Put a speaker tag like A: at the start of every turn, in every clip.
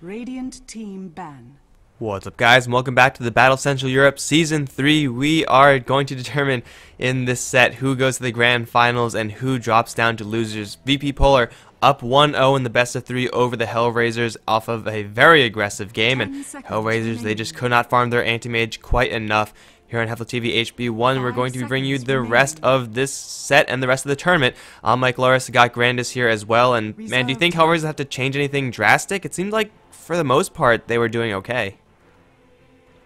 A: Radiant team ban.
B: What's up, guys, and welcome back to the Battle Central Europe Season 3. We are going to determine in this set who goes to the Grand Finals and who drops down to losers. VP Polar up 1-0 in the best of 3 over the Hellraisers off of a very aggressive game, and Hellraisers, they just could not farm their anti-mage quite enough. Here on HeflaTV HB1, we're going to be bringing you the rest of this set and the rest of the tournament. I'm Mike Loris, got Grandis here as well, and man, do you think Hellraisers have to change anything drastic? It seemed like, for the most part, they were doing okay.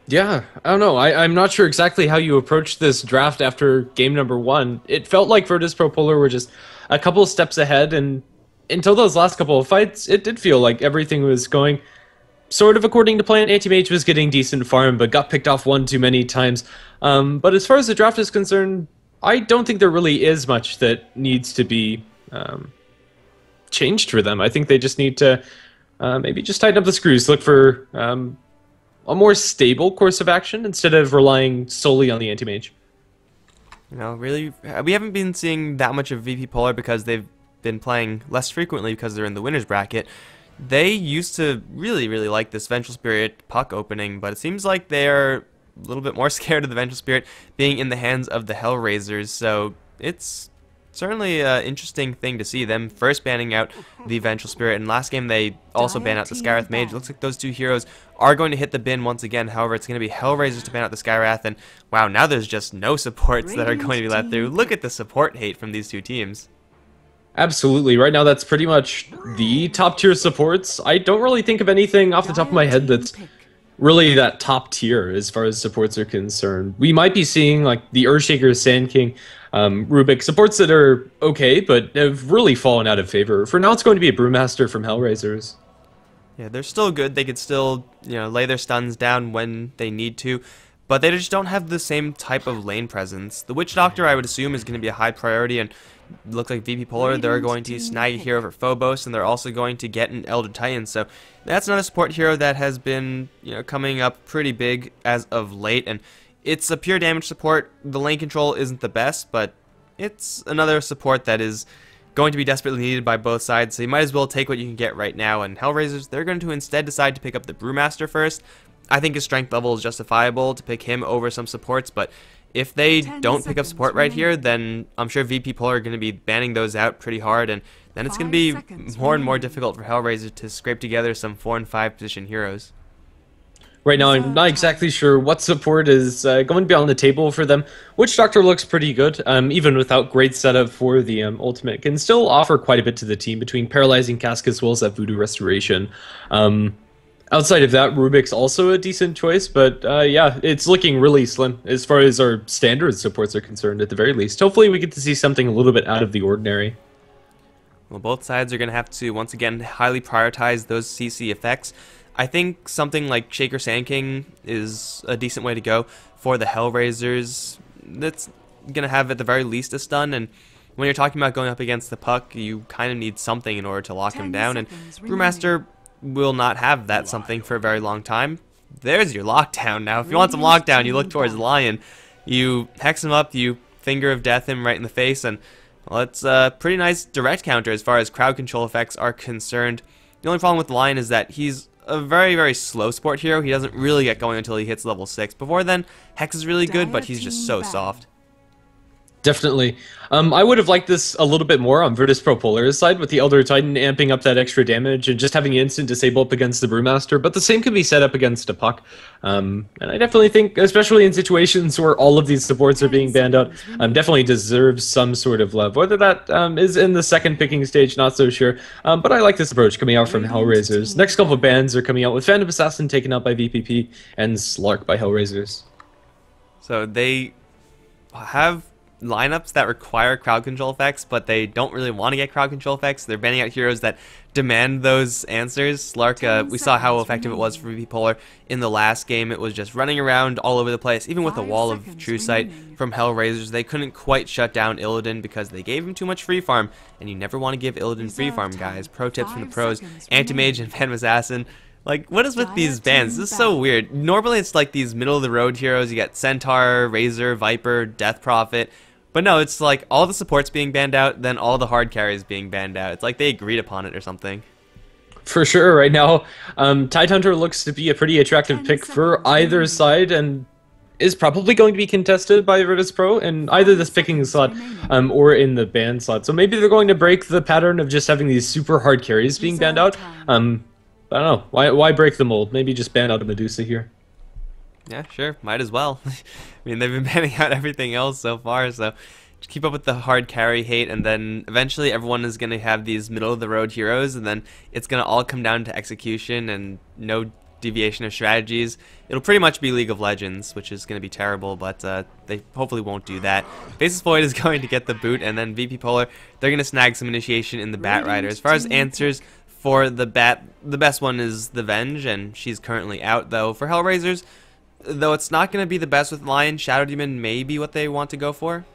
C: Yeah, I don't know. I'm not sure exactly how you approach this draft after game number 1. It felt like Virtus Pro Polar were just a couple of steps ahead, and until those last couple of fights, it did feel like everything was going sort of according to plan. Anti-Mage was getting decent farm, but got picked off one too many times. But as far as the draft is concerned, I don't think there really is much that needs to be changed for them. I think they just need to maybe just tighten up the screws, look for a more stable course of action instead of relying solely on the anti-mage.
B: You know, really, we haven't been seeing that much of VP Polar because they've been playing less frequently because they're in the winners bracket. They used to really like this Vengeful Spirit puck opening, but it seems like they're a little bit more scared of the Vengeful Spirit being in the hands of the Hellraisers, so it's certainly an interesting thing to see them first banning out the Vengeful Spirit. And last game they also banned out the Skywrath Mage. It looks like those two heroes are going to hit the bin once again. However, it's going to be Hellraisers to ban out the Skywrath, and wow, now there's just no supports that are going to be let through. Look at the support hate from these two teams.
C: Absolutely. Right now, that's pretty much the top tier supports. I don't really think of anything off the top of my head that's really that top tier as far as supports are concerned. We might be seeing like the Earthshaker, Sand King, Rubik, supports that are okay, but have really fallen out of favor. For now, it's going to be a Brewmaster from Hellraisers.
B: Yeah, they're still good. They could still, lay their stuns down when they need to, but they just don't have the same type of lane presence. The Witch Doctor, I would assume, is going to be a high priority, and look like VP Polar, they're going to snag a hero for Phobos, and they're also going to get an Elder Titan. So that's another support hero that has been, coming up pretty big as of late, and it's a pure damage support. The lane control isn't the best, but it's another support that is going to be desperately needed by both sides, so you might as well take what you can get right now. And Hellraisers, they're going to instead decide to pick up the Brewmaster first. I think his strength level is justifiable to pick him over some supports, but if they don't pick up support right here, then I'm sure VP Polar are going to be banning those out pretty hard, and then it's going to be more and more difficult for Hellraiser to scrape together some 4 and 5 position heroes.
C: Right now, I'm not exactly sure what support is going to be on the table for them. Witch Doctor looks pretty good, even without great setup for the ultimate. Can still offer quite a bit to the team between Paralyzing Cask as well as that Voodoo Restoration. Outside of that, Rubik's also a decent choice, but yeah, it's looking really slim as far as our standard supports are concerned at the very least. Hopefully we get to see something a little bit out of the ordinary.
B: Well, both sides are going to have to, once again, highly prioritize those CC effects. I think something like Shaker Sand King is a decent way to go for the Hellraisers. That's going to have at the very least a stun, and when you're talking about going up against the puck, you kind of need something in order to lock him down, and Brewmaster will not have that something for a very long time. There's your lockdown now. If you want some lockdown, you look towards Lion. You hex him up, you Finger of Death him right in the face, and well, it's a pretty nice direct counter as far as crowd control effects are concerned. The only problem with Lion is that he's a very slow support hero. He doesn't really get going until he hits level 6. Before then, Hex is really good, but he's just so soft.
C: Definitely. I would have liked this a little bit more on Virtus Pro Polar's side with the Elder Titan amping up that extra damage and just having instant disable up against the Brewmaster, but the same can be set up against a puck. And I definitely think, especially in situations where all of these supports are being banned out, definitely deserves some sort of love. Whether that is in the second picking stage, not so sure. But I like this approach coming out from Hellraisers. Next couple of bans are coming out with Phantom Assassin taken out by VPP and Slark by Hellraisers.
B: So they have lineups that require crowd control effects, but they don't really want to get crowd control effects. They're banning out heroes that demand those answers. Slark, we saw how effective it was for VP Polar in the last game. It was just running around all over the place. Even with a wall of True Sight from Hellraisers, they couldn't quite shut down Illidan because they gave him too much free farm, and you never want to give Illidan free farm, guys. Pro tips from the pros. Anti-Mage and Phantom Assassin. Like, what is with these bans? This is so weird. Normally it's like these middle-of-the-road heroes. You got Centaur, Razor, Viper, Death Prophet. But no, it's like all the supports being banned out, then all the hard carries being banned out. It's like they agreed upon it or something.
C: For sure, right now, Tidehunter looks to be a pretty attractive pick for either side, and is probably going to be contested by Virtus Pro in either this picking slot or in the ban slot. So maybe they're going to break the pattern of just having these super hard carries being banned out. I don't know. Why break the mold? Maybe just ban out a Medusa here.
B: Yeah, sure. Might as well. I mean, they've been banning out everything else so far, so just keep up with the hard carry hate, and then eventually everyone is going to have these middle-of-the-road heroes, and then it's going to all come down to execution and no deviation of strategies. It'll pretty much be League of Legends, which is going to be terrible, but they hopefully won't do that. Faceless Void is going to get the boot, and then VP Polar, they're going to snag some initiation in the Bat Rider. As far as answers for the Bat, the best one is the Venge, and she's currently out, though. For Hellraisers, though it's not going to be the best with Lion, Shadow Demon may be what they want to go for.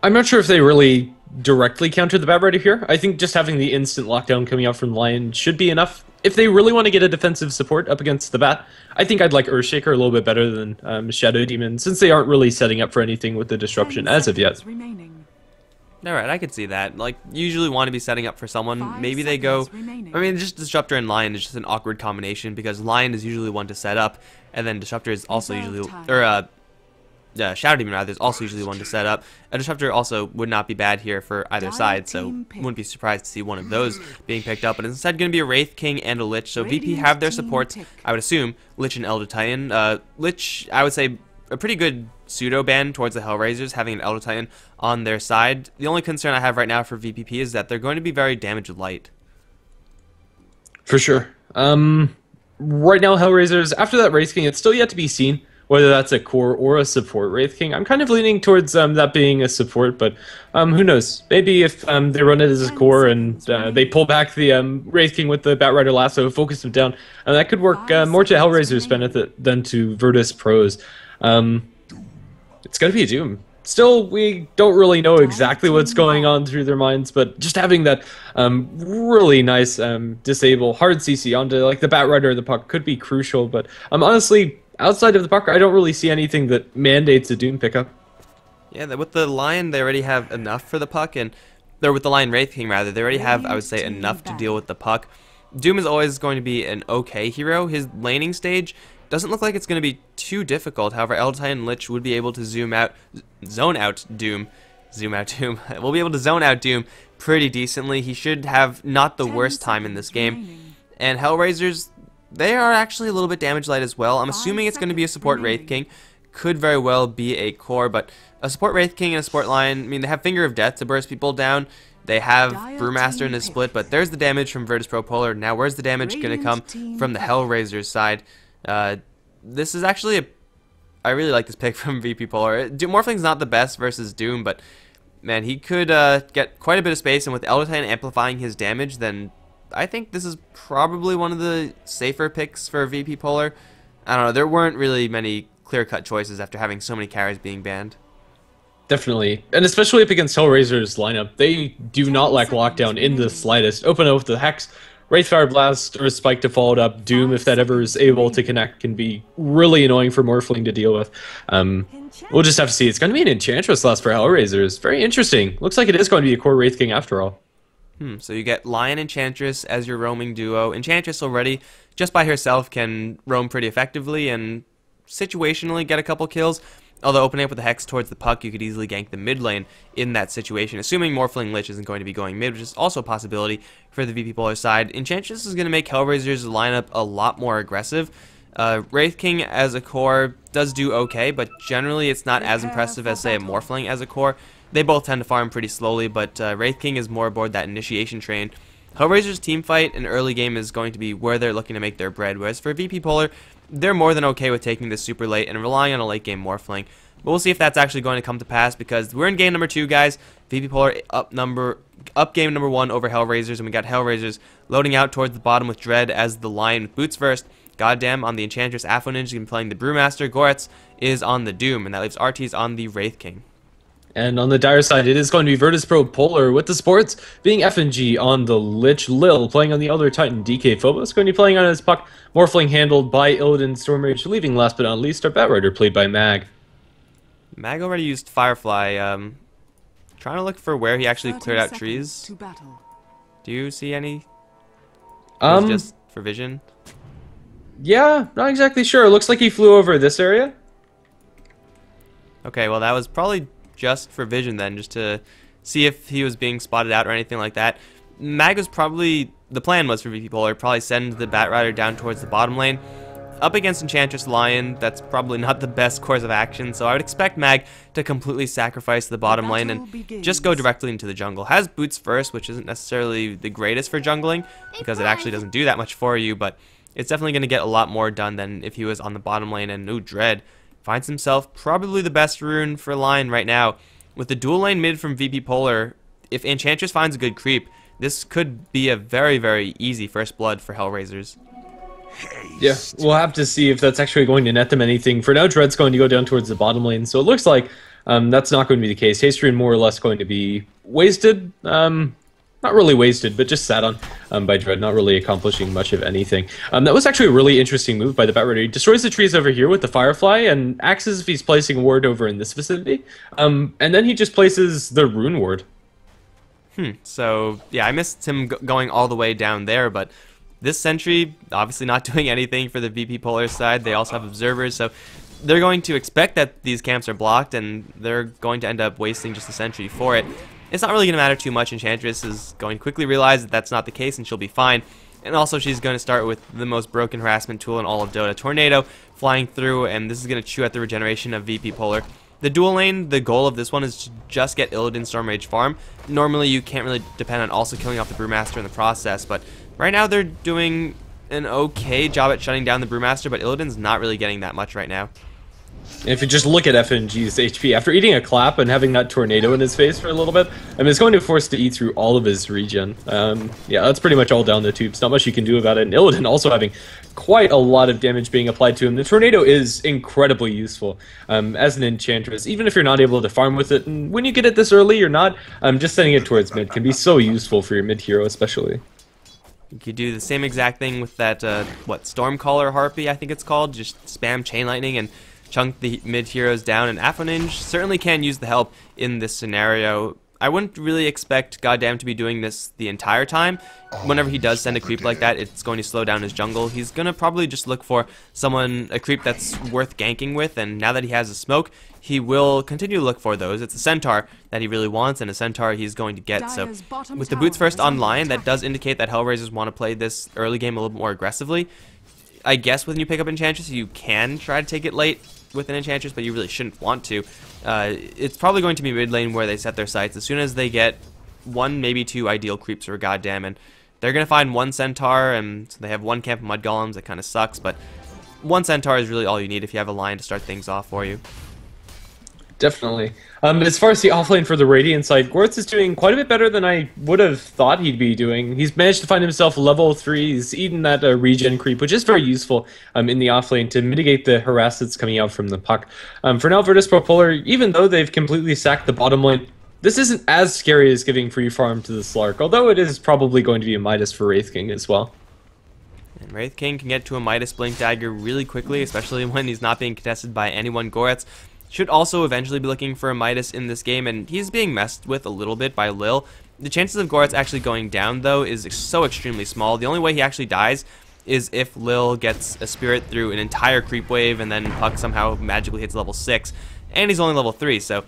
C: I'm not sure if they really directly counter the Bat Rider here. I think just having the instant lockdown coming out from Lion should be enough. If they really want to get a defensive support up against the Bat, I think I'd like Earthshaker a little bit better than Shadow Demon, since they aren't really setting up for anything with the Disruption as of yet.
B: Alright, I could see that. Like, you usually want to be setting up for someone. Maybe they go... I mean, just Disruptor and Lion is just an awkward combination, because Lion is usually one to set up, and then Disruptor is also usually... Shadow Demon rather is also usually one to set up. A Disruptor also would not be bad here for either side, so wouldn't be surprised to see one of those being picked up. But it's instead going to be a Wraith King and a Lich, so VP have their supports. I would assume Lich and Elder Titan. Lich, I would say, a pretty good pseudo ban towards the Hellraisers, having an Elder Titan on their side. The only concern I have right now for VPP is that they're going to be very damage light.
C: For sure. Right now, Hellraisers, after that Wraith King, it's still yet to be seen whether that's a core or a support Wraith King. I'm kind of leaning towards that being a support, but who knows? Maybe if they run it as a core and they pull back the Wraith King with the Bat Rider lasso, focus him down, that could work more to Hellraiser's benefit than to Virtus Pro's. It's going to be a Doom. Still, we don't really know exactly what's going on through their minds, but just having that really nice disable hard CC onto like the Bat Rider or the Puck could be crucial, but honestly, outside of the Puck, I don't really see anything that mandates a Doom pickup. Yeah,
B: with the Lion, they already have enough for the Puck, and or with the Lion Wraith King rather, they already have, I would say, enough to deal with the Puck. Doom is always going to be an okay hero. His laning stage doesn't look like it's going to be too difficult. However, Elder Titan and Lich would be able to zone out Doom. We'll be able to zone out Doom pretty decently. He should have not the worst time in this game. And Hellraisers, they are actually a little bit damage light as well. I'm assuming it's going to be a support Wraith King. Could very well be a core, but a support Wraith King and a support Lion, I mean, they have Finger of Death to burst people down. They have Brewmaster in his split, but there's the damage from Virtus Pro Polar. Now, where's the damage going to come from the Hellraisers side? This is actually I really like this pick from VP Polar. Morphling's not the best versus Doom, but man, he could get quite a bit of space, and with Elder Titan amplifying his damage, then I think this is probably one of the safer picks for VP Polar. I don't know, there weren't really many clear-cut choices after having so many carries being banned.
C: Definitely, and especially up against Hellraiser's lineup, they do not lack lockdown in the slightest. Open up with the Hex, Wraithfire Blast, or Spike to follow it up. Doom, if that ever is able to connect, can be really annoying for Morphling to deal with. We'll just have to see. It's going to be an Enchantress last for Hellraisers. Very interesting. Looks like it is going to be a core Wraith King after all.
B: So you get Lion Enchantress as your roaming duo. Enchantress already, just by herself, can roam pretty effectively and situationally get a couple kills. Although opening up with the Hex towards the Puck, you could easily gank the mid lane in that situation, assuming Morphling Lich isn't going to be going mid, which is also a possibility for the VP Polar side. Enchantress is going to make Hellraiser's lineup a lot more aggressive. Wraith King as a core does do okay, but generally it's not as impressive as, say, a Morphling as a core. They both tend to farm pretty slowly, but Wraith King is more aboard that initiation train. Hellraiser's teamfight in early game is going to be where they're looking to make their bread, whereas for VP Polar, they're more than okay with taking this super late and relying on a late game Morphling. But we'll see if that's actually going to come to pass, because we're in game number 2, guys. VP Polar up game number 1 over Hellraisers, and we got Hellraisers loading out towards the bottom with Dread as the Lion with boots first. Goddamn on the Enchantress, Afro Ninja is going to be playing the Brewmaster. Goretz is on the Doom, and that leaves RT's on the Wraith King.
C: And on the dire side, it is going to be Virtus Pro Polar with the sports being FNG on the Lich. Lil playing on the Elder Titan. DK Phobos going to be playing on his Puck. Morphling handled by Illidan Stormrage, leaving last but not least our Batrider played by Mag.
B: Mag already used Firefly. Trying to look for where he actually cleared out trees. Do you see any? Was it just for vision?
C: Yeah, not exactly sure. It looks like he flew over this area.
B: Okay, well that was probably just for vision then, just to see if he was being spotted out or anything like that. Mag was probably, the plan was for VP Polar, probably send the Batrider down towards the bottom lane. Up against Enchantress Lion, that's probably not the best course of action, so I would expect Mag to completely sacrifice the bottom lane and just go directly into the jungle. Has boots first, which isn't necessarily the greatest for jungling, because it actually doesn't do that much for you, but it's definitely going to get a lot more done than if he was on the bottom lane. And ooh, Dread finds himself probably the best rune for Lion right now. With the dual lane mid from VP Polar, if Enchantress finds a good creep, this could be a very, very easy first blood for Hellraisers.
C: Yeah, we'll have to see if that's actually going to net them anything. For now, Dread's going to go down towards the bottom lane, so it looks like that's not going to be the case. Haste Rune more or less going to be wasted. Not really wasted, but just sat on by Dread, not really accomplishing much of anything. That was actually a really interesting move by the Batrider. He destroys the trees over here with the Firefly and acts as if he's placing a ward over in this vicinity. And then he just places the Rune Ward.
B: So, yeah, I missed him going all the way down there, but this sentry, obviously not doing anything for the VP Polar side. They also have observers, so they're going to expect that these camps are blocked, and they're going to end up wasting just a sentry for it. It's not really going to matter too much. Enchantress is going to quickly realize that that's not the case, and she'll be fine. And also, she's going to start with the most broken harassment tool in all of Dota, Tornado, flying through, and this is going to chew at the regeneration of VP Polar. The dual lane, the goal of this one is to just get Illidan Stormrage farm. Normally, you can't really depend on also killing off the Brewmaster in the process, but right now they're doing an okay job at shutting down the Brewmaster, but Illidan's not really getting that much right now.
C: And if you just look at FNG's HP, after eating a clap and having that tornado in his face for a little bit, I mean, it's going to force to eat through all of his regen. Yeah, that's pretty much all down the tubes. Not much you can do about it. And Illidan also having quite a lot of damage being applied to him. The tornado is incredibly useful as an Enchantress, even if you're not able to farm with it. And when you get it this early, you're not. Just sending it towards mid can be so useful for your mid hero, especially.
B: You could do the same exact thing with that, Stormcaller Harpy, I think it's called. Just spam Chain Lightning and chunk the mid heroes down, and Aphroninge certainly can use the help in this scenario. I wouldn't really expect Goddamn to be doing this the entire time. Whenever he does send a creep like that, it's going to slow down his jungle. He's going to probably just look for a creep that's worth ganking with, and now that he has a smoke, he will continue to look for those. It's a Centaur that he really wants, and a Centaur he's going to get. So with the boots first online, that does indicate that Hellraisers want to play this early game a little bit more aggressively. I guess when you pick up Enchantress, you can try to take it late with an Enchantress, but you really shouldn't want to. It's probably going to be mid lane where they set their sights as soon as they get one, maybe two ideal creeps or Goddamn, and they're going to find one Centaur, and so they have one camp of Mud Golems. That kind of sucks, but one Centaur is really all you need if you have a line to start things off for you.
C: Definitely. As far as the offlane for the Radiant side, Gortz is doing quite a bit better than I would have thought he'd be doing. He's managed to find himself level 3. He's eaten that regen creep, which is very useful in the offlane to mitigate the harass that's coming out from the puck. For now, Virtus Pro Polar, even though they've completely sacked the bottom lane, this isn't as scary as giving free farm to the Slark, although it is probably going to be a Midas for Wraith King as well.
B: And Wraith King can get to a Midas Blink Dagger really quickly, especially when he's not being contested by anyone. Goretz should also eventually be looking for a Midas in this game, and he's being messed with a little bit by Lil. The chances of Goretz actually going down, though, is so extremely small. The only way he actually dies is if Lil gets a Spirit through an entire creep wave, and then Puck somehow magically hits level 6, and he's only level 3, so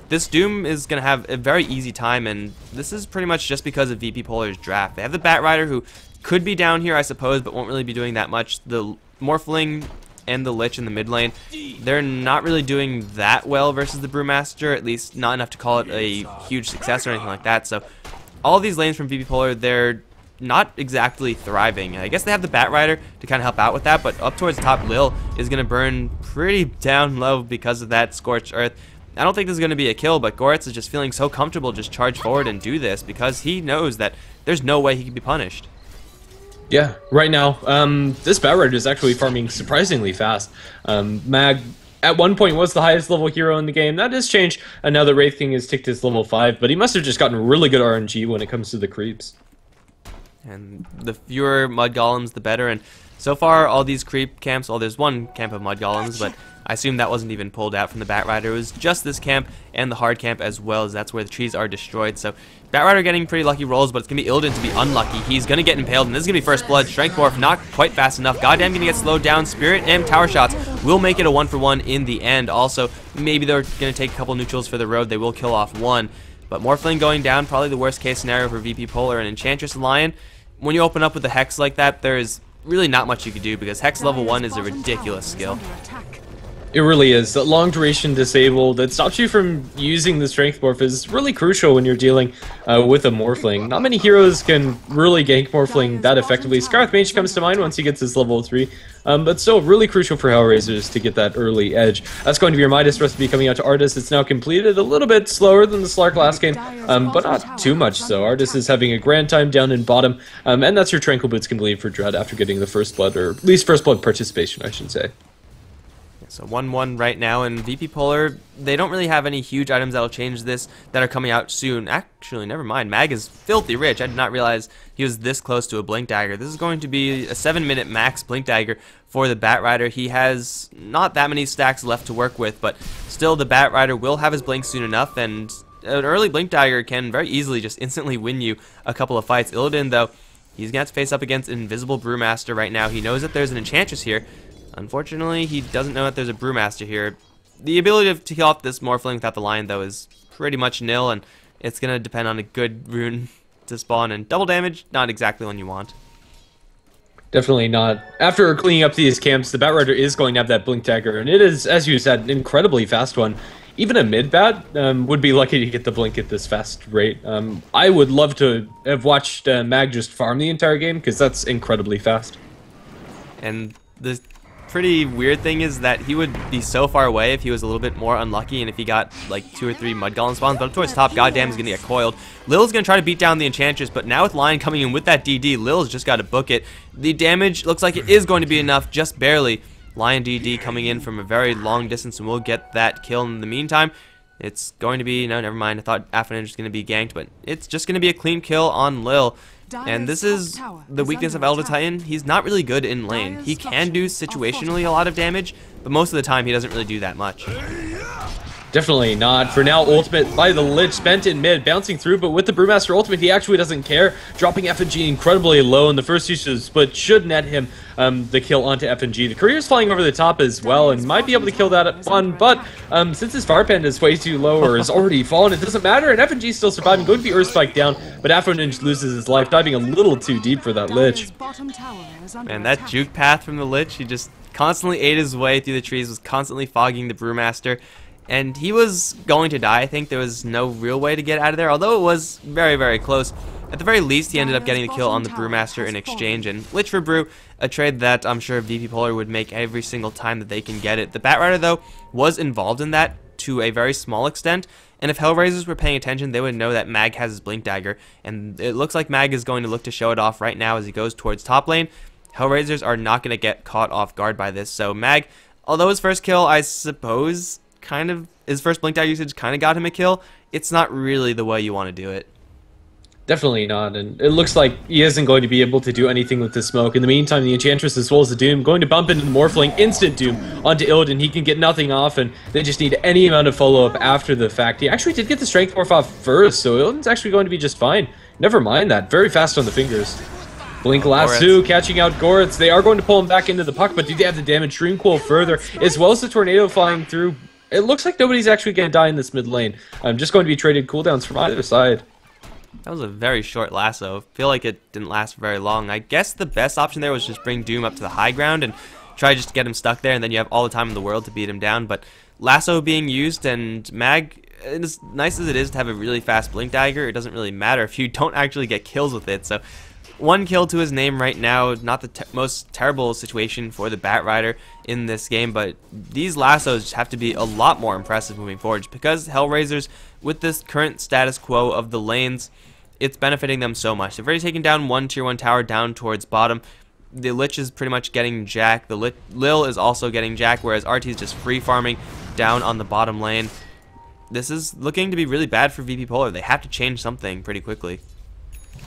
B: this Doom is going to have a very easy time, and this is pretty much just because of VP Polar's draft. They have the Batrider, who could be down here, I suppose, but won't really be doing that much. The Morphling and the Lich in the mid lane, they're not really doing that well versus the Brewmaster, at least not enough to call it a huge success or anything like that. So all of these lanes from VP Polar, they're not exactly thriving. I guess they have the Batrider to kind of help out with that, but up towards the top, Lil is going to burn pretty down low because of that Scorched Earth. I don't think this is going to be a kill, but Goretz is just feeling so comfortable just charge forward and do this because he knows that there's no way he can be punished.
C: Yeah, right now, this Batrider is actually farming surprisingly fast. Mag, at one point, was the highest level hero in the game. That has changed, and now the Wraith King has ticked his level 5, but he must have just gotten really good RNG when it comes to the creeps.
B: And the fewer Mud Golems, the better, and so far, all these creep camps, well, there's one camp of Mud Golems, but I assume that wasn't even pulled out from the Batrider. It was just this camp and the hard camp as well, as that's where the trees are destroyed. So Batrider getting pretty lucky rolls, but it's going to be Illidan to be unlucky. He's going to get impaled, and this is going to be first blood. Strength Morph not quite fast enough. Goddamn going to get slowed down. Spirit and Tower Shots will make it a 1-for-1 in the end. Also, maybe they're going to take a couple neutrals for the road. They will kill off one. But Morphling going down, probably the worst case scenario for VP Polar. And Enchantress Lion, when you open up with the Hex like that, there is really not much you can do, because Hex level 1 is a ridiculous skill.
C: It really is. The long duration disable that stops you from using the Strength Morph is really crucial when you're dealing with a Morphling. Not many heroes can really gank Morphling that effectively. Scarlet Mage comes to mind once he gets his level 3, but still really crucial for Hellraisers to get that early edge. That's going to be your Midas recipe coming out to Artis. It's now completed, a little bit slower than the Slark last game, but not too much so. Artis is having a grand time down in bottom, and that's your Tranquil Boots complete for Dread after getting the First Blood, or at least First Blood participation, I should say.
B: So 1-1 right now, and VP Polar, they don't really have any huge items that'll change this that are coming out soon. Actually, never mind. Mag is filthy rich. I did not realize he was this close to a Blink Dagger. This is going to be a 7-minute max Blink Dagger for the Batrider. He has not that many stacks left to work with, but still the Batrider will have his Blink soon enough, and an early Blink Dagger can very easily just instantly win you a couple of fights. Illidan, though, he's going to have to face up against Invisible Brewmaster right now. He knows that there's an Enchantress here. Unfortunately, he doesn't know that there's a Brewmaster here. The ability to kill off this Morphling without the Lion, though, is pretty much nil, and it's going to depend on a good rune to spawn, and double damage, not exactly one you want.
C: Definitely not. After cleaning up these camps, the Batrider is going to have that Blink Dagger, and it is, as you said, an incredibly fast one. Even a mid-bat would be lucky to get the Blink at this fast rate. I would love to have watched Mag just farm the entire game, because that's incredibly fast.
B: And the pretty weird thing is that he would be so far away if he was a little bit more unlucky, and if he got like 2 or 3 Mud Golem spawns, but up towards top, goddamn, is going to get coiled. Lil's going to try to beat down the Enchantress, but now with Lion coming in with that DD, Lil's just got to book it. The damage looks like it is going to be enough, just barely. Lion DD coming in from a very long distance, and we'll get that kill in the meantime. It's going to be, no, never mind, I thought Affinage was going to be ganked, but it's just going to be a clean kill on Lil. And this is the weakness of Elder Titan. He's not really good in lane. He can do situationally a lot of damage, but most of the time he doesn't really do that much.
C: Definitely not. For now, ultimate by the Lich, spent in mid, bouncing through, but with the Brewmaster ultimate, he actually doesn't care. Dropping FNG incredibly low in the first use of the split should net him the kill onto FNG. The Courier's flying over the top as well, and might be able to kill that one, but since his Fire Panda is way too low, or has already fallen, it doesn't matter, and FNG is still surviving, going to be Earth Spike down, but Afroninja loses his life, diving a little too deep for that Lich.
B: Man, that juke path from the Lich, he just constantly ate his way through the trees, was constantly fogging the Brewmaster. And he was going to die. I think there was no real way to get out of there, although it was very, very close. At the very least, he ended up getting the kill on the Brewmaster in exchange, and Lich for Brew, a trade that I'm sure VP Polar would make every single time that they can get it. The Batrider, though, was involved in that to a very small extent, and if Hellraisers were paying attention, they would know that Mag has his Blink Dagger, and it looks like Mag is going to look to show it off right now as he goes towards top lane. Hellraisers are not going to get caught off guard by this, so Mag, although his first kill, I suppose, his first Blink Dagger usage kind of got him a kill, it's not really the way you want to do it.
C: Definitely not, and it looks like he isn't going to be able to do anything with the smoke. In the meantime, the Enchantress as well as the Doom going to bump into the Morphling, instant Doom onto Illidan. He can get nothing off, and they just need any amount of follow-up after the fact. He actually did get the Strength Morph off first, so Illidan's actually going to be just fine. Never mind that, very fast on the fingers. Blink Lasso catching out Goretz. They are going to pull him back into the puck, but do they have the damage? Dream Coil further, as well as the Tornado flying through. It looks like nobody's actually going to die in this mid lane. I'm just going to be traded cooldowns from either side.
B: That was a very short lasso. I feel like it didn't last very long. I guess the best option there was just bring Doom up to the high ground and try just to get him stuck there, and then you have all the time in the world to beat him down. But lasso being used, and Mag, as nice as it is to have a really fast Blink Dagger, it doesn't really matter if you don't actually get kills with it. So 1 kill to his name right now, not the most terrible situation for the Batrider in this game, but these lassos have to be a lot more impressive moving forward, just because Hellraisers, with this current status quo of the lanes, it's benefiting them so much. They've already taken down 1 tier 1 tower down towards bottom. The Lich is pretty much getting jacked. The Lil is also getting jacked, whereas RT is just free farming down on the bottom lane. This is looking to be really bad for VP Polar. They have to change something pretty quickly.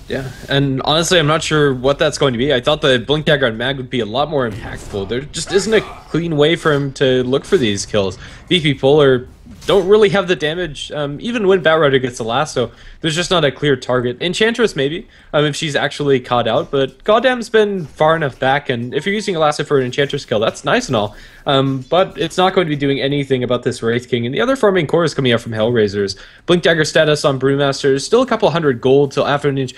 C: Yeah, and honestly, I'm not sure what that's going to be. I thought the Blink Dagger on Mag would be a lot more impactful. There just isn't a clean way for him to look for these kills. VP Polar don't really have the damage, even when Batrider gets the lasso. There's just not a clear target. Enchantress, maybe, if she's actually caught out, but Goddamn's been far enough back, and if you're using a lasso for an Enchantress kill, that's nice and all, but it's not going to be doing anything about this Wraith King, and the other farming core is coming out from Hellraisers. Blink Dagger status on Brewmaster is still a couple hundred gold till Afterninge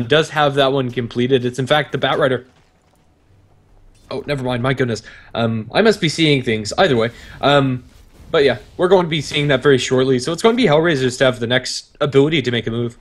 C: does have that one completed. It's in fact the Batrider. Oh, never mind, my goodness. I must be seeing things. Either way, but yeah, we're going to be seeing that very shortly, so it's going to be Hellraisers to have the next ability to make a move.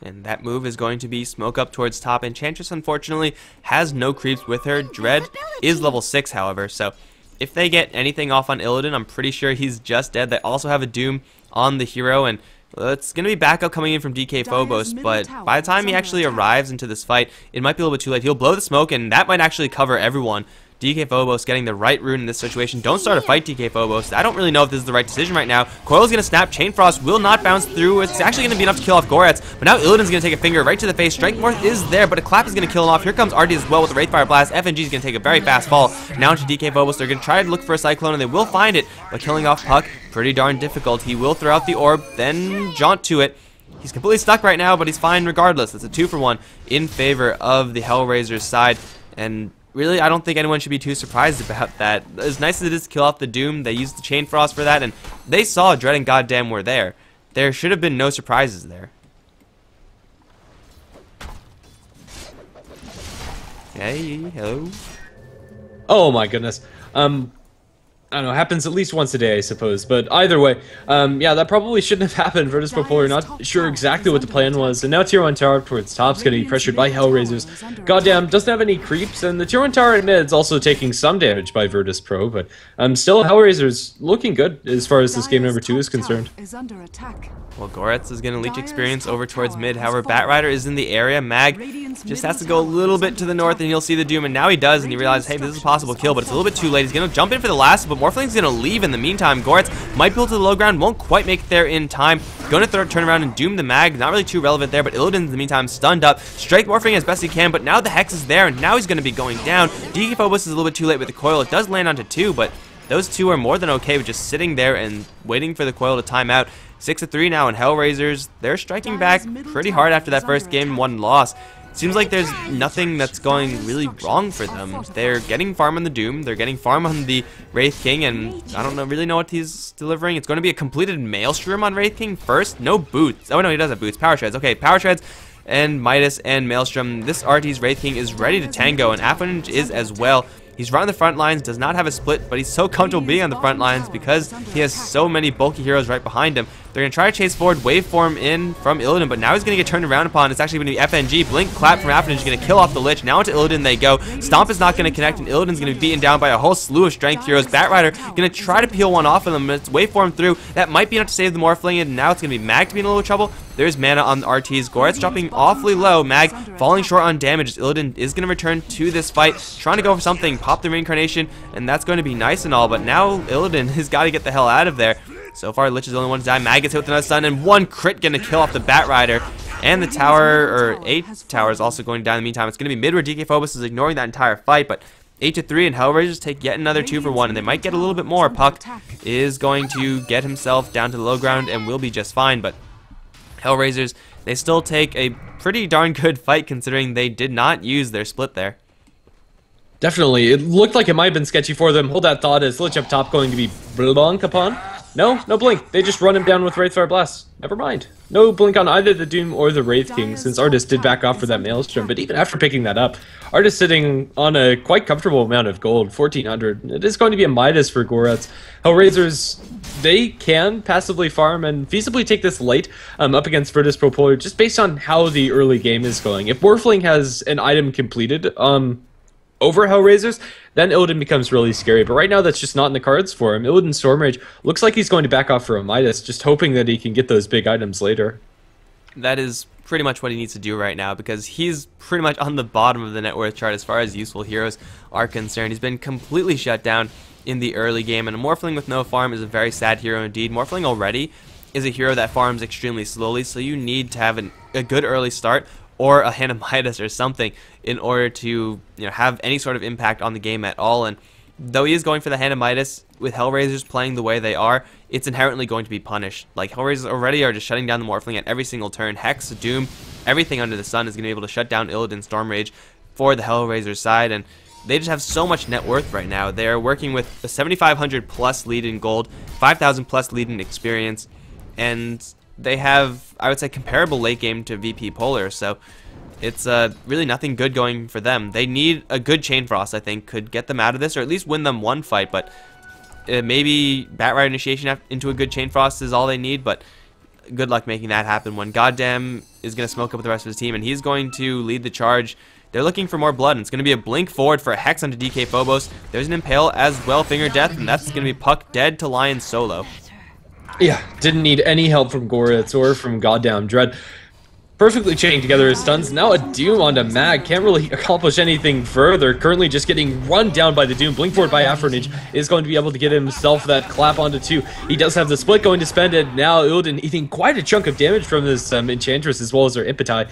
B: And that move is going to be smoke up towards top. Enchantress, unfortunately, has no creeps with her. Dread is level 6, however, so if they get anything off on Illidan, I'm pretty sure he's just dead. They also have a Doom on the hero, and it's going to be backup coming in from DK Phobos, but by the time he actually arrives into this fight, it might be a little bit too late. He'll blow the smoke, and that might actually cover everyone. DK Phobos getting the right rune in this situation. Don't start a fight, DK Phobos. I don't really know if this is the right decision right now. Coil's going to snap. Chain Frost will not bounce through. It's actually going to be enough to kill off Goretz, but now Illidan's going to take a finger right to the face. Strength Morph is there, but a clap is going to kill him off. Here comes Artie as well with the Wraithfire Blast. FNG is going to take a very fast fall. Now into DK Phobos. They're going to try to look for a Cyclone, and they will find it, but killing off Puck, pretty darn difficult. He will throw out the orb, then jaunt to it. He's completely stuck right now, but he's fine regardless. It's a 2-for-1 in favor of the Hellraisers side, and really, I don't think anyone should be too surprised about that. As nice as it is to kill off the Doom, they used the Chain Frost for that, and they saw Dread and Goddamn were there. There should have been no surprises there. Hey, hello.
C: Oh my goodness. I don't know, happens at least once a day, I suppose. But either way, yeah, that probably shouldn't have happened. Virtus Pro Polar not sure exactly what the plan was. And now Tier 1 tower up towards top's going to be pressured by Hellraisers. Goddamn, doesn't have any creeps. And the Tier 1 tower in mid's also taking some damage by Virtus Pro. But still, Hellraisers looking good as far as this game number 2 is concerned.
B: Well, Goretz is going to leech experience over towards mid. However, Batrider is in the area. Mag just has to go a little bit to the north and he'll see the Doom. And now he does, and he realizes, hey, this is a possible kill, but it's a little bit too late. He's going to jump in for the last, but Morphling's going to leave in the meantime. Goretz might build to the low ground, won't quite make it there in time. Going to turn around and Doom the Mag. Not really too relevant there, but Illidan in the meantime stunned up. Strike Morphing as best he can, but now the Hex is there, and now he's going to be going down. DK Phobos is a little bit too late with the coil. It does land onto 2, but those 2 are more than okay with just sitting there and waiting for the coil to time out. 6-3 now, and Hellraisers, they're striking back pretty hard after that first game 1 loss. Seems like there's nothing that's going really wrong for them. They're getting farm on the Doom, they're getting farm on the Wraith King, and I don't really know what he's delivering. It's going to be a completed Maelstrom on Wraith King first. No boots. Oh no, he does have boots. Power Shreds. Okay, Power Shreds and Midas and Maelstrom. This RT's Wraith King is ready to tango, and Affinage is as well. He's running the front lines, does not have a split, but he's so comfortable being on the front lines because he has so many bulky heroes right behind him. They're going to try to chase forward, waveform in from Illidan, but now he's going to get turned around upon. It's actually going to be FNG. Blink, clap from Affinage is going to kill off the Lich. Now into Illidan they go. Stomp is not going to connect, and Illidan's going to be beaten down by a whole slew of strength heroes. Batrider going to try to peel one off of them, but it's waveform through. That might be enough to save the Morphling, and now it's going to be Mag to be in a little trouble. There's mana on the RTs. Goretz dropping awfully low. Mag falling short on damage as Illidan is going to return to this fight, trying to go for something, pop the Reincarnation, and that's going to be nice and all, but now Illidan has got to get the hell out of there. So far, Lich is the only one to die. Mag gets hit with another stun, and 1 crit going to kill off the Batrider. And the tower, or 8 towers, also going down in the meantime. It's going to be mid where DK Phobos is ignoring that entire fight, but 8-3, and Hellraisers take yet another 2-for-1, and they might get a little bit more. Puck is going to get himself down to the low ground and will be just fine, but Hellraisers, they still take a pretty darn good fight considering they did not use their split there.
C: Definitely. It looked like it might have been sketchy for them. Hold that thought. Is Lich up top going to be blink upon? No, no blink. They just run him down with Wraithfire Blast. Never mind. No blink on either the Doom or the Wraith King, since Artist did back off for that Maelstrom. But even after picking that up, Artist sitting on a quite comfortable amount of gold, 1,400. It is going to be a Midas for Goretz. Hellraisers, they can passively farm and feasibly take this late up against Virtus Pro Polar, just based on how the early game is going. If Morphling has an item completed, over Hellraisers, then Illidan becomes really scary. But right now, that's just not in the cards for him. Illidan Stormrage looks like he's going to back off for a Midas, just hoping that he can get those big items later.
B: That is pretty much what he needs to do right now, because he's pretty much on the bottom of the net worth chart as far as useful heroes are concerned. He's been completely shut down in the early game, and a Morphling with no farm is a very sad hero indeed. Morphling already is a hero that farms extremely slowly, so you need to have a good early start, or a Midas or something in order to have any sort of impact on the game at all. And though he is going for the Midas, with Hellraisers playing the way they are, it's inherently going to be punished. Like, Hellraisers already are just shutting down the Morphling at every single turn. Hex, Doom, everything under the sun is going to be able to shut down Illidan Stormrage for the Hellraisers side, and they just have so much net worth right now. They are working with a 7,500 plus lead in gold, 5,000 plus lead in experience, and they have, I would say, comparable late game to VP Polar, so it's really nothing good going for them. They need a good Chain Frost, I think, could get them out of this, or at least win them one fight, but maybe Batrider initiation into a good Chain Frost is all they need, but good luck making that happen when Goddamn is going to smoke up with the rest of his team, and he's going to lead the charge. They're looking for more blood, and it's going to be a blink forward for a Hex onto DK Phobos. There's an Impale as well, Finger Death, and that's going to be Puck dead to Lion solo.
C: Yeah, didn't need any help from Goritz or from Goddamn Dread. Perfectly chaining together his stuns. Now a Doom onto Mag. Can't really accomplish anything further. Currently just getting run down by the Doom. Blink forward by Afronage is going to be able to get himself that clap onto 2. He does have the split going to spend it. Now Illidan eating quite a chunk of damage from this Enchantress as well as her Impetai.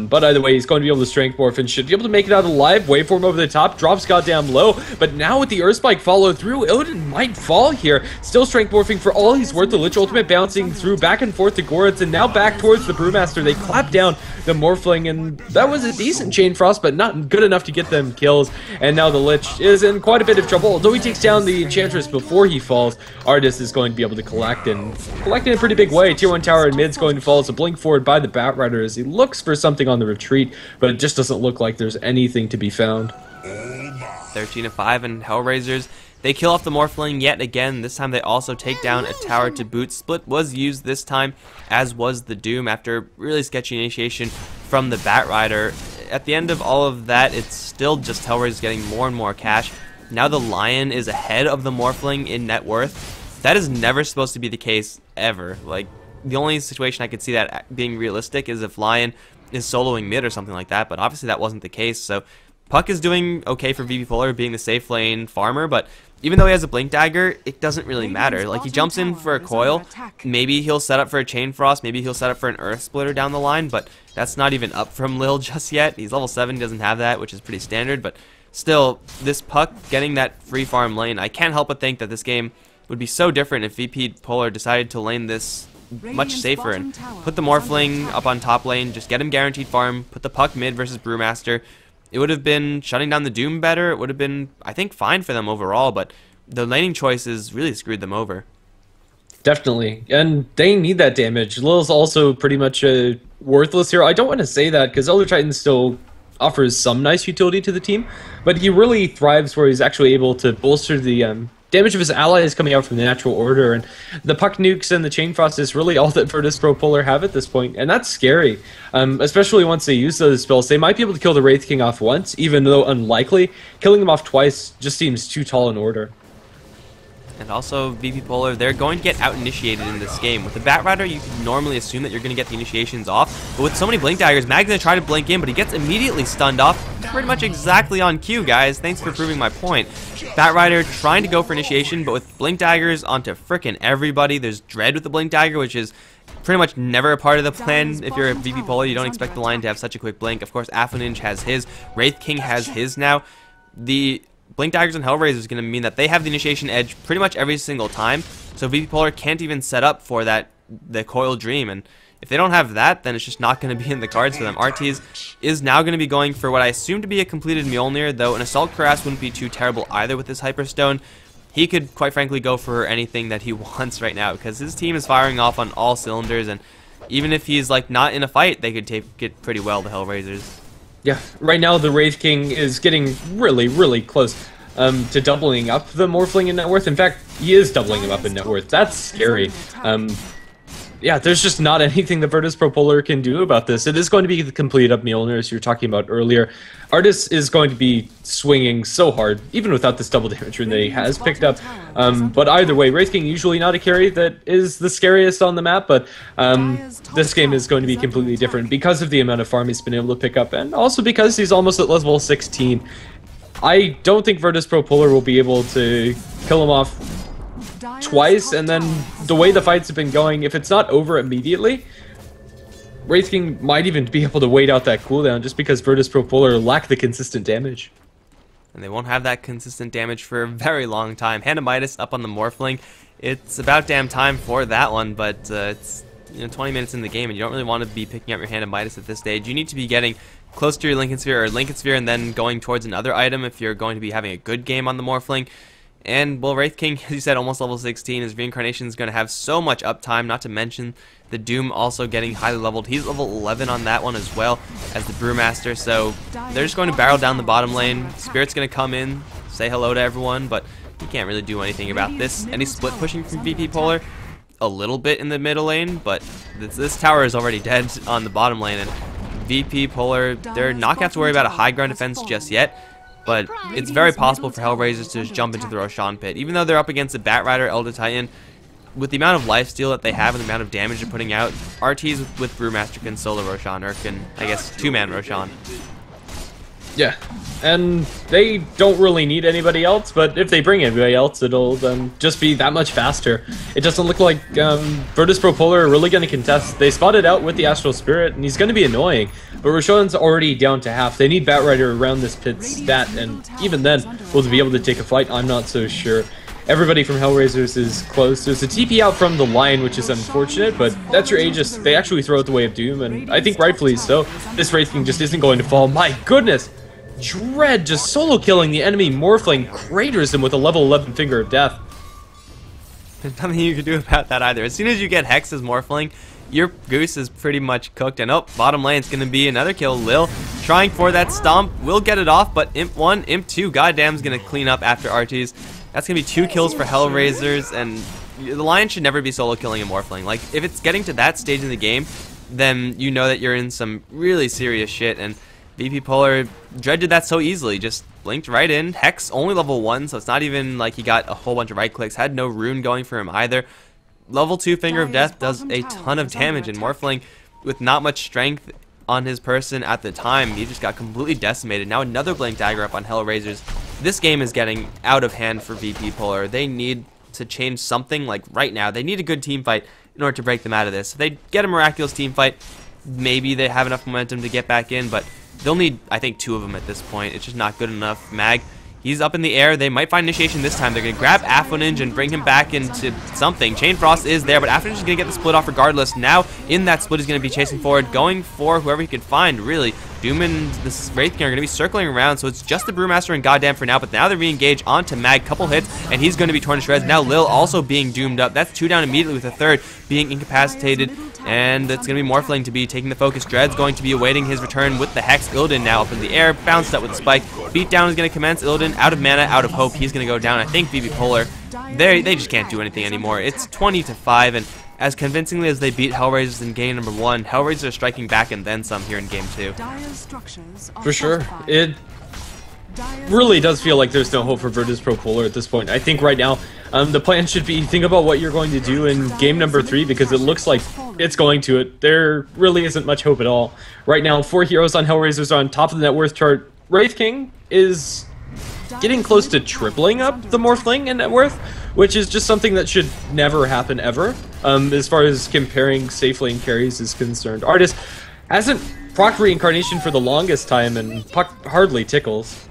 C: But either way, he's going to be able to Strength Morph and should be able to make it out alive. Waveform over the top. Drops Goddamn low. But now with the Earth Spike follow through, Illidan might fall here. Still Strength Morphing for all he's worth. The Lich Ultimate bouncing through back and forth to Goritz and now back towards the Brewmaster. They clap down the Morphling, and that was a decent Chain Frost, but not good enough to get them kills. And now the Lich is in quite a bit of trouble. Although he takes down the Enchantress before he falls, Artis is going to be able to collect in a pretty big way. Tier 1 tower in mid's going to fall as a blink forward by the Batrider as he looks for something on the retreat, but it just doesn't look like there's anything to be found.
B: 13-5 and Hellraisers. They kill off the Morphling yet again. This time they also take down a tower to boot. Split was used this time, as was the Doom, after really sketchy initiation from the Batrider. At the end of all of that, it's still just Hellraisers getting more and more cash. Now the Lion is ahead of the Morphling in net worth. That is never supposed to be the case, ever. Like, the only situation I could see that being realistic is if Lion is soloing mid or something like that, but obviously that wasn't the case, so Puck is doing okay for VP Polar, being the safe lane farmer, but even though he has a Blink Dagger, it doesn't really matter. Like, he jumps in for a coil, maybe he'll set up for a Chain Frost, maybe he'll set up for an Earth Splitter down the line, but that's not even up from Lil just yet. He's level 7, he doesn't have that, which is pretty standard, but still, this Puck getting that free farm lane, I can't help but think that this game would be so different if VP Polar decided to lane this much safer and put the Morphling up on top lane, just get him guaranteed farm, put the Puck mid versus Brewmaster. It would have been shutting down the Doom better. It would have been, I think, fine for them overall, but the laning choices really screwed them over.
C: Definitely, and they need that damage. Lil's also pretty much a worthless hero. I don't want to say that because Elder Titan still offers some nice utility to the team, but he really thrives where he's actually able to bolster the damage of his allies coming out from the natural order, and the Puck nukes and the Chain Frost is really all that Virtus Pro Polar have at this point, and that's scary. Especially once they use those spells, they might be able to kill the Wraith King off once, even though unlikely. Killing him off twice just seems too tall an order.
B: And also, VP Polar, they're going to get out-initiated in this game. With the Batrider, you can normally assume that you're going to get the initiations off, but with so many Blink Daggers, Mag's going to try to blink in, but he gets immediately stunned off. Pretty much exactly on cue, guys. Thanks for proving my point. Batrider trying to go for initiation, but with Blink Daggers onto frickin' everybody. There's Dread with the Blink Dagger, which is pretty much never a part of the plan. If you're a VP Polar, you don't expect the line to have such a quick blink. Of course, Affinage has his. Wraith King has his now. The Blink Daggers and Hellraisers is going to mean that they have the initiation edge pretty much every single time, so VP Polar can't even set up for the Coil Dream, and if they don't have that, then it's just not going to be in the cards for them. Artees is now going to be going for what I assume to be a completed Mjolnir, though an Assault Cuirass wouldn't be too terrible either with this Hyperstone. He could, quite frankly, go for anything that he wants right now, because his team is firing off on all cylinders, and even if he's like not in a fight, they could take it pretty well, the Hellraisers. Yeah,
C: right now the Wraith King is getting really close to doubling up the Morphling in net worth. In fact, he is doubling him up in net worth. That's scary. Yeah, there's just not anything the Virtus Pro Polar can do about this. It is going to be the complete up Mjolnir, as you were talking about earlier. Artis is going to be swinging so hard, even without this double damage rune that he has picked up. But either way, Wraith King usually not a carry that is the scariest on the map, but this game is going to be completely different because of the amount of farm he's been able to pick up, and also because he's almost at level 16. I don't think Virtus Pro Polar will be able to kill him off twice, and then the way the fights have been going, if it's not over immediately, Wraith King might even be able to wait out that cooldown just because Virtus Pro Polar lack the consistent damage.
B: And they won't have that consistent damage for a very long time. Hand of Midas up on the Morphling. It's about damn time for that one, but it's 20 minutes in the game, and you don't really want to be picking up your Hand of Midas at this stage. You need to be getting close to your Lincoln Sphere or Lincoln Sphere and then going towards another item if you're going to be having a good game on the Morphling. And, well, Wraith King, as you said, almost level 16. His Reincarnation is going to have so much uptime, not to mention the Doom also getting highly leveled. He's level 11 on that one as well as the Brewmaster, so they're just going to barrel down the bottom lane. Spirit's going to come in, say hello to everyone, but he can't really do anything about this. Any split pushing from VP Polar? A little bit in the middle lane, but this tower is already dead on the bottom lane, and VP Polar, they're not going to have to worry about a high ground defense just yet. But it's very possible for Hellraisers to just jump into the Roshan pit. Even though they're up against a Batrider, Elder Titan, with the amount of lifesteal that they have and the amount of damage they're putting out, RTs with Brewmaster can solo Roshan, or can, I guess, two-man Roshan.
C: Yeah, and they don't really need anybody else, but if they bring anybody else, it'll just be that much faster. It doesn't look like Virtus Pro Polar are really going to contest. They spotted out with the Astral Spirit, and he's going to be annoying, but Roshan's already down to half. They need Batrider around this pit stat, and even then, will they be able to take a fight? I'm not so sure. Everybody from Hellraisers is close. There's a TP out from the Lion, which is unfortunate, but that's your Aegis. They actually throw out the Way of Doom, and I think rightfully so. This Wraith King just isn't going to fall. My goodness! Dread just solo killing the enemy Morphling, craters him with a level 11 Finger of Death.
B: There's nothing you can do about that either. As soon as you get Hex as Morphling, your Goose is pretty much cooked. And bottom lane's going to be another kill. Lil trying for that stomp, will get it off, but Imp 1, Imp 2, goddamn's going to clean up after RTs. That's going to be 2 kills for Hellraisers, and the Lion should never be solo killing a Morphling. Like, if it's getting to that stage in the game, then you know that you're in some really serious shit, and VP Polar, Dread did that so easily, just blinked right in. Hex only level 1, so it's not even like he got a whole bunch of right clicks, had no rune going for him either. Level 2 Finger of Death does a ton of damage, and Morphling, with not much strength on his person at the time, he just got completely decimated. Now another Blink Dagger up on Hellraisers. This game is getting out of hand for VP Polar. They need to change something, like right now. They need a good team fight in order to break them out of this. If they get a miraculous team fight, maybe they have enough momentum to get back in, but they'll need, I think, 2 of them at this point. It's just not good enough. Mag, he's up in the air. They might find initiation this time. They're going to grab Aphroninge and bring him back into something. Chain Frost is there, but Aphroninge is going to get the split off regardless. Now, in that split, he's going to be chasing forward, going for whoever he can find, really. Doom and this Wraith King are going to be circling around, so it's just the Brewmaster and Goddamn for now, but now they re-engage onto Mag, couple hits, and he's going to be torn to shreds. Now Lil also being doomed up. That's 2 down immediately with a third being incapacitated, and it's going to be Morphling to be taking the focus. Dread's going to be awaiting his return with the Hex. Illidan now up in the air, bounced up with the spike. Beatdown is going to commence. Illidan out of mana, out of hope. He's going to go down. I think VP Polar, they just can't do anything anymore. It's 20-5, and as convincingly as they beat Hellraisers in game number 1, Hellraisers are striking back and then some here in game 2.
C: For sure. It really does feel like there's no hope for Virtus Pro Polar at this point. I think right now the plan should be think about what you're going to do in game number 3, because it looks like it's going to it. There really isn't much hope at all. Right now, 4 heroes on Hellraisers are on top of the net worth chart. Wraith King is getting close to tripling up the Morphling in net worth, which is just something that should never happen ever, as far as comparing safe lane carries is concerned. Artist hasn't proc Reincarnation for the longest time, and Puck hardly tickles.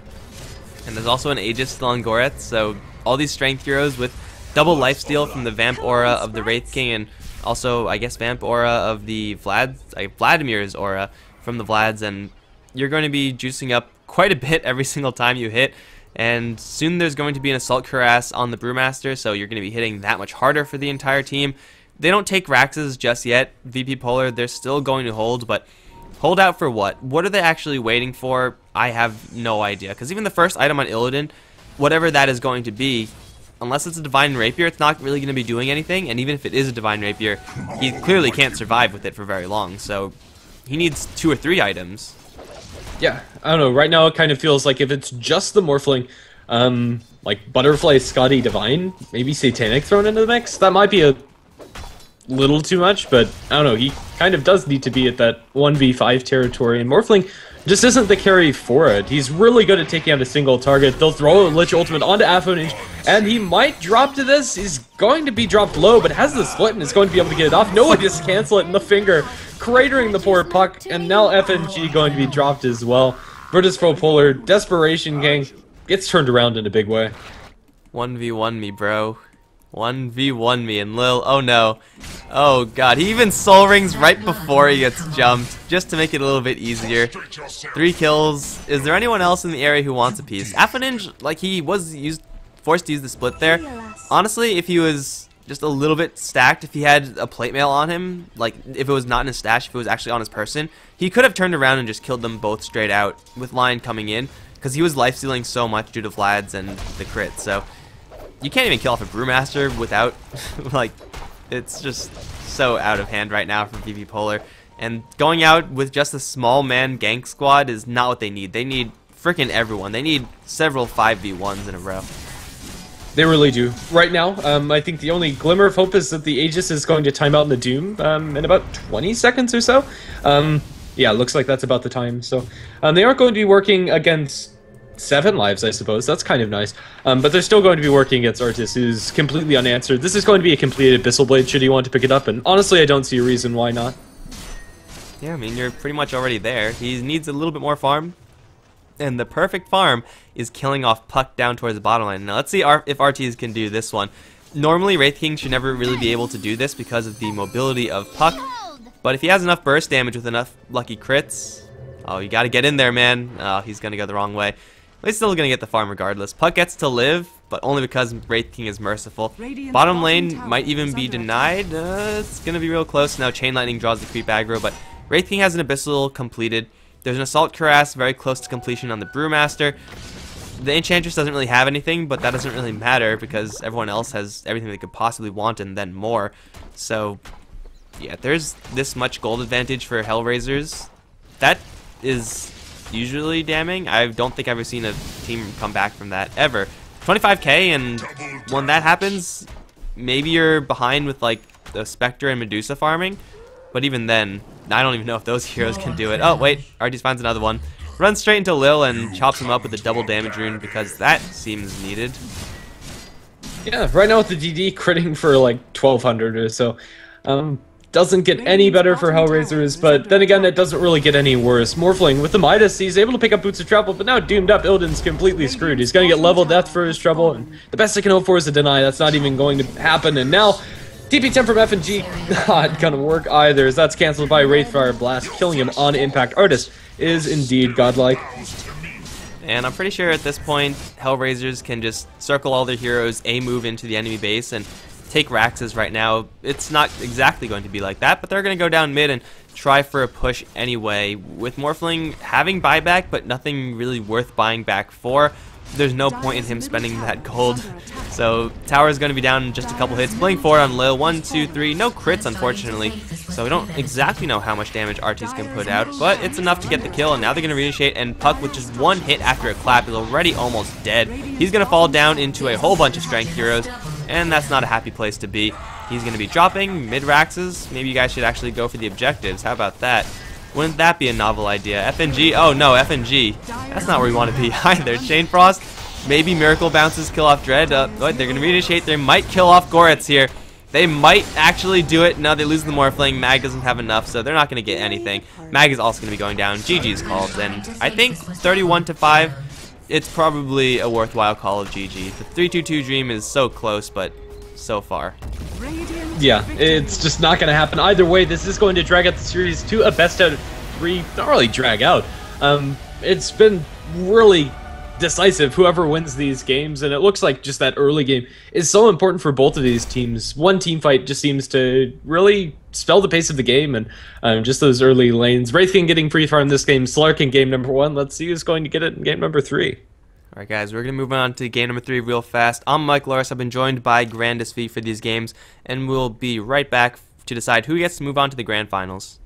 B: And there's also an Aegis still on Goreth, so all these strength heroes with double lifesteal from the Vamp Aura of the Wraith King, and also, I guess, Vamp Aura of the Vladimir's Aura from the Vlads, and you're going to be juicing up quite a bit every single time you hit. And soon there's going to be an Assault Cuirass on the Brewmaster, so you're going to be hitting that much harder for the entire team. They don't take Raxes just yet. VP Polar, they're still going to hold, but hold out for what? What are they actually waiting for? I have no idea, because even the first item on Illidan, whatever that is going to be, unless it's a Divine Rapier, it's not really going to be doing anything, and even if it is a Divine Rapier, he clearly can't survive with it for very long, so he needs 2 or 3 items.
C: Yeah, I don't know. Right now, it kind of feels like if it's just the Morphling, like Butterfly, Scotty, Divine, maybe Satanic thrown into the mix, that might be a little too much, but I don't know. He kind of does need to be at that 1v5 territory, and Morphling just isn't the carry for it. He's really good at taking out a single target. They'll throw a Lich Ultimate onto Aphroninge, and he might drop to this. He's going to be dropped low, but has the split and is going to be able to get it off. No one just cancel it in the finger. cratering the poor Puck, and now FNG going to be dropped as well. Virtus Pro Polar, Desperation Gang, gets turned around in a big way.
B: 1v1 me, bro. 1v1 me, and Lil, oh no. Oh god, he even soul rings right before he gets jumped, just to make it a little bit easier. 3 kills. Is there anyone else in the area who wants a piece? Afaninj, like, he was forced to use the split there. Honestly, if he was just a little bit stacked, if he had a plate mail on him, like if it was not in his stash, if it was actually on his person, he could have turned around and just killed them both straight out with Lion coming in, because he was lifestealing so much due to Vlad's and the crit. So you can't even kill off a Brewmaster without, like, it's just so out of hand right now from VP Polar. And going out with just a small man gank squad is not what they need. They need freaking everyone. They need several 5v1s in a row.
C: They really do. Right now, I think the only glimmer of hope is that the Aegis is going to time out in the Doom in about 20 seconds or so. Yeah, looks like that's about the time. So they aren't going to be working against 7 lives, I suppose. That's kind of nice. But they're still going to be working against Artis, who's completely unanswered. This is going to be a completed Abyssal Blade should he want to pick it up, and honestly, I don't see a reason why not.
B: Yeah, I mean, you're pretty much already there. He needs a little bit more farm. And the perfect farm is killing off Puck down towards the bottom line. Now let's see if RTs can do this one. Normally Wraith King should never really be able to do this because of the mobility of Puck. But if he has enough burst damage with enough lucky crits, oh, you gotta get in there, man. Oh, he's gonna go the wrong way. He's still gonna get the farm regardless. Puck gets to live, but only because Wraith King is merciful. Bottom lane might even be denied. It's gonna be real close now. Chain Lightning draws the creep aggro, but Wraith King has an Abyssal completed. There's an Assault Cuirass very close to completion on the Brewmaster. The Enchantress doesn't really have anything, but that doesn't really matter because everyone else has everything they could possibly want and then more. So, yeah, there's this much gold advantage for Hellraisers. That is usually damning. I don't think I've ever seen a team come back from that, ever. 25k, and when that happens, maybe you're behind with, like, the Spectre and Medusa farming, but even then, I don't even know if those heroes can do it. Oh, wait, Artis finds another one. Runs straight into Lil and chops him up with a double damage rune because that seems needed.
C: Yeah, right now with the DD critting for like 1200 or so. Doesn't get any better for Hellraisers, but then again, it doesn't really get any worse. Morphling with the Midas, he's able to pick up Boots of Travel, but now doomed up, Illidan's completely screwed. He's going to get level death for his trouble, and the best I can hope for is a deny. That's not even going to happen, and now TP10 from FNG, not gonna work either, as that's cancelled by Wraithfire Blast, killing him on impact. Artis is indeed godlike.
B: And I'm pretty sure at this point, Hellraisers can just circle all their heroes, A-move into the enemy base, and take Raxes right now. It's not exactly going to be like that, but they're going to go down mid and try for a push anyway. With Morphling having buyback, but nothing really worth buying back for, there's no point in him spending that gold. So tower is going to be down in just a couple hits. Blink forward on Lil. 1, 2, 3. No crits, unfortunately. So we don't exactly know how much damage Artis can put out, but it's enough to get the kill. And now they're going to reinitiate, and Puck with just 1 hit after a clap is already almost dead. He's going to fall down into a whole bunch of strength heroes, and that's not a happy place to be. He's going to be dropping mid-Raxes. Maybe you guys should actually go for the objectives. How about that? Wouldn't that be a novel idea? FNG? Oh no, FNG. That's not where we want to be either. Chain Frost. Maybe Miracle Bounces kill off Dread. They're going to reinitiate. They might kill off Goretz here. They might actually do it. No, they lose the Morphling. Mag doesn't have enough, so they're not going to get anything. Mag is also going to be going down. GG's called, and I think 31-5, it's probably a worthwhile call of GG. The 3-2-2 dream is so close, but so far.
C: Yeah, it's just not going to happen either way. This is going to drag out the series to a best out of 3. Not really drag out. It's been really decisive, whoever wins these games, and it looks like just that early game is so important for both of these teams. One team fight just seems to really spell the pace of the game, and just those early lanes. Wraith King getting free farm this game, Slark in game number 1. Let's see who's going to get it in game number 3.
B: Alright guys, we're going to move on to game number 3 real fast. I'm Mike Loris. I've been joined by Grandis V for these games, and we'll be right back to decide who gets to move on to the grand finals.